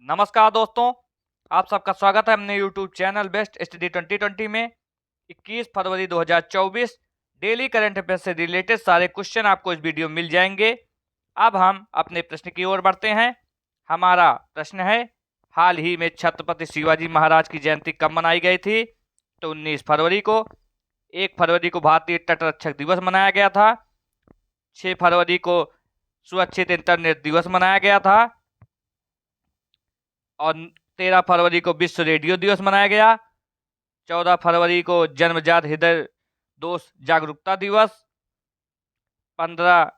नमस्कार दोस्तों, आप सबका स्वागत है अपने यूट्यूब चैनल बेस्ट स्टडी 2020 में। 21 फरवरी 2024 डेली करंट अफेयर से रिलेटेड सारे क्वेश्चन आपको इस वीडियो में मिल जाएंगे। अब हम अपने प्रश्न की ओर बढ़ते हैं। हमारा प्रश्न है, हाल ही में छत्रपति शिवाजी महाराज की जयंती कब मनाई गई थी? तो 19 फरवरी को। 1 फरवरी को भारतीय तटरक्षक दिवस मनाया गया था। 6 फरवरी को सुरक्षित इंटरनेट दिवस मनाया गया था और 13 फरवरी को विश्व रेडियो दिवस मनाया गया। 14 फरवरी को जन्मजात हृदय दोष जागरूकता दिवस। 18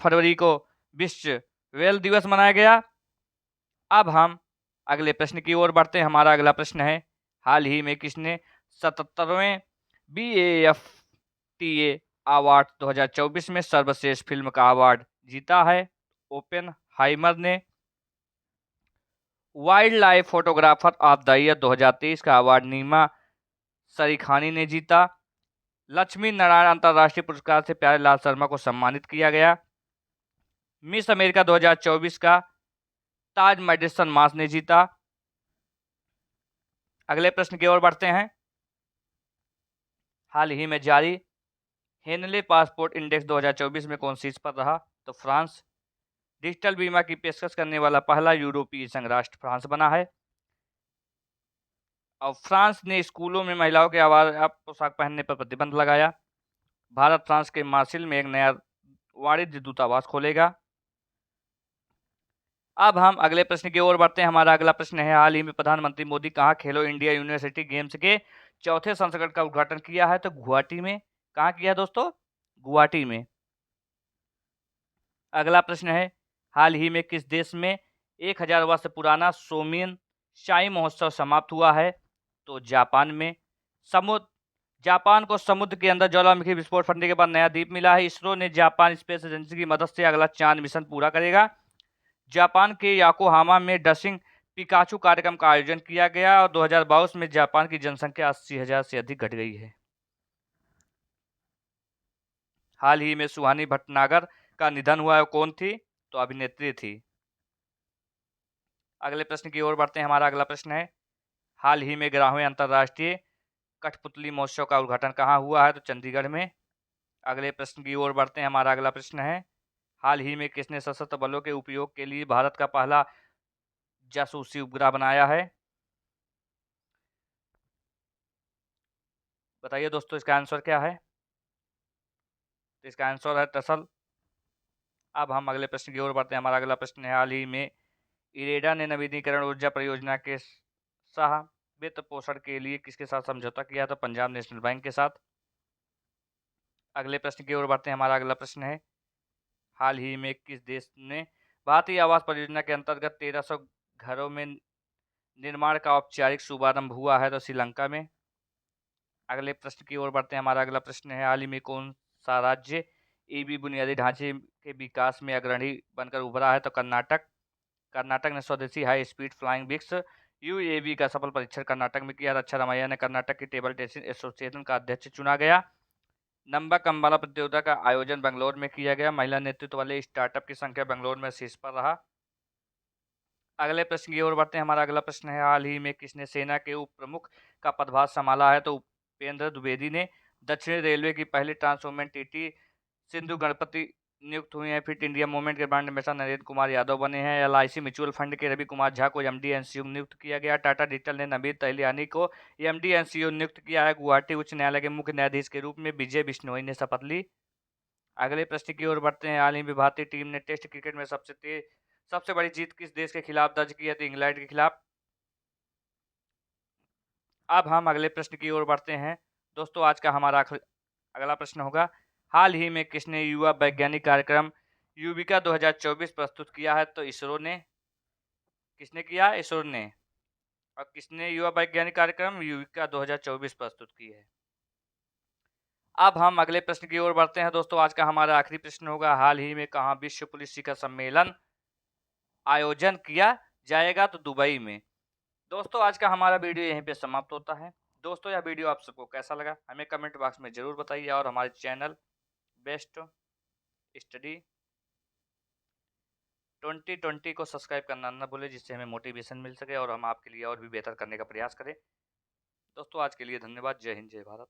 फरवरी को विश्व व्हेल दिवस मनाया गया। अब हम अगले प्रश्न की ओर बढ़ते हैं। हमारा अगला प्रश्न है, हाल ही में किसने 77वें BAFTA अवार्ड 2024 में सर्वश्रेष्ठ फिल्म का अवार्ड जीता है? ओपेनहाइमर ने। Wild life photographer of the year 2023 का अवार्ड नीमा सरीखानी ने जीता। लक्ष्मी नारायण अंतर्राष्ट्रीय पुरस्कार से प्यारेलाल शर्मा को सम्मानित किया गया। मिस अमेरिका 2024 का ताज मेडिसन मास ने जीता। अगले प्रश्न की ओर बढ़ते हैं। हाल ही में जारी हेनले पासपोर्ट इंडेक्स 2024 में कौन शीर्ष पर रहा? तो फ्रांस। डिजिटल बीमा की पेशकश करने वाला पहला यूरोपीय संघ राष्ट्र फ्रांस बना है। और फ्रांस ने स्कूलों में महिलाओं के आवारा पोशाक पहनने पर प्रतिबंध लगाया। भारत फ्रांस के मार्सिल में एक नया वाणिज्य दूतावास खोलेगा। अब हम अगले प्रश्न की ओर बढ़ते हैं। हमारा अगला प्रश्न है, हाल ही में प्रधानमंत्री मोदी कहाँ खेलो इंडिया यूनिवर्सिटी गेम्स के चौथे संस्करण का उद्घाटन किया है? तो गुवाहाटी में। कहाँ किया दोस्तों? गुवाहाटी में। अगला प्रश्न है, हाल ही में किस देश में 1000 वर्ष पुराना सोमियन शाही महोत्सव समाप्त हुआ है? तो जापान में। जापान को समुद्र के अंदर ज्वालामुखी विस्फोट फटने के बाद नया द्वीप मिला है। इसरो ने जापान स्पेस एजेंसी की मदद से अगला चांद मिशन पूरा करेगा। जापान के याकोहामा में डसिंग पिकाचू कार्यक्रम का आयोजन किया गया और 2022 में जापान की जनसंख्या 80,000 से अधिक घट गई है। हाल ही में सुहानी भटनागर का निधन हुआ है, कौन थी? तो अभिनेत्री थी। अगले प्रश्न की ओर बढ़ते हैं। हमारा अगला प्रश्न है, हाल ही में 11वें अंतर्राष्ट्रीय कठपुतली महोत्सव का उद्घाटन कहाँ हुआ है? तो चंडीगढ़ में। अगले प्रश्न की ओर बढ़ते हैं। हमारा अगला प्रश्न है, हाल ही में किसने सशस्त्र बलों के उपयोग के लिए भारत का पहला जासूसी उपग्रह बनाया है? बताइए दोस्तों, इसका आंसर क्या है? तो इसका आंसर है टसल। अब हम अगले प्रश्न की ओर बढ़ते हैं। हमारा अगला प्रश्न है, हाल ही में इरेडा ने नवीनीकरण ऊर्जा परियोजना के सह वित्त पोषण के लिए किसके साथ समझौता किया? तो पंजाब नेशनल बैंक के साथ। अगले प्रश्न की ओर बढ़ते हैं। हमारा अगला प्रश्न है, हाल ही में किस देश ने भारतीय आवास परियोजना के अंतर्गत 1300 घरों में निर्माण का औपचारिक शुभारंभ हुआ है? तो श्रीलंका में। अगले प्रश्न की ओर बढ़ते हैं। हमारा अगला प्रश्न है, हाल ही में कौन सा राज्य ईवी बुनियादी ढांचे के विकास में अग्रणी बनकर उभरा है? तो कर्नाटक। कर्नाटक ने स्वदेशी हाई स्पीड फ्लाइंग बिक्स यूएवी का सफल परीक्षण कर्नाटक में किया। रक्षा रमैया ने कर्नाटक की टेबल टेनिस एसोसिएशन का अध्यक्ष चुना गया। नंबर कम प्रतियोगिता का आयोजन बेंगलोर में किया गया। महिला नेतृत्व वाले स्टार्टअप की संख्या बेंगलोर में शीर्ष पर रहा। अगले प्रश्न की ओर बढ़ते हैं। हमारा अगला प्रश्न है, हाल ही में किसने सेना के उप प्रमुख का पदभार संभाला है? तो उपेंद्र द्विवेदी ने। दक्षिणी रेलवे की पहली ट्रांसवोमेंट टीटी सिंधु गणपति नियुक्त हुए हैं। फिट इंडिया मूवमेंट के ब्रांड एम्बेसडर नरेंद्र कुमार यादव बने हैं। LIC म्यूचुअल फंड के रवि कुमार झा को MD NCO नियुक्त किया गया। टाटा डिजिटल ने नबीर तहलियानी को MD NCO नियुक्त किया है। गुवाहाटी उच्च न्यायालय के मुख्य न्यायाधीश के रूप में विजय बिश्नोई ने शपथ ली। अगले प्रश्न की ओर बढ़ते हैं। हाल ही में भारतीय टीम ने टेस्ट क्रिकेट में सबसे बड़ी जीत किस देश के खिलाफ दर्ज की है? तो इंग्लैंड के खिलाफ। अब हम अगले प्रश्न की ओर बढ़ते हैं। दोस्तों, आज का हमारा अगला प्रश्न होगा, हाल ही में किसने युवा वैज्ञानिक कार्यक्रम युविका 2024 प्रस्तुत किया है? तो इसरो ने। किसने किया? इसरो ने। और किसने युवा वैज्ञानिक कार्यक्रम युविका 2024 प्रस्तुत की है? अब हम अगले प्रश्न की ओर बढ़ते हैं। दोस्तों, आज का हमारा आखिरी प्रश्न होगा, हाल ही में कहाँ विश्व पुलिस शिखर सम्मेलन आयोजन किया जाएगा? तो दुबई में। दोस्तों, आज का हमारा वीडियो यहीं पे समाप्त होता है। दोस्तों, यह वीडियो आप सबको कैसा लगा हमें कमेंट बॉक्स में ज़रूर बताइए और हमारे चैनल बेस्ट स्टडी 2020 को सब्सक्राइब करना ना भूलें, जिससे हमें मोटिवेशन मिल सके और हम आपके लिए और भी बेहतर करने का प्रयास करें। दोस्तों आज के लिए धन्यवाद। जय हिंद, जय भारत।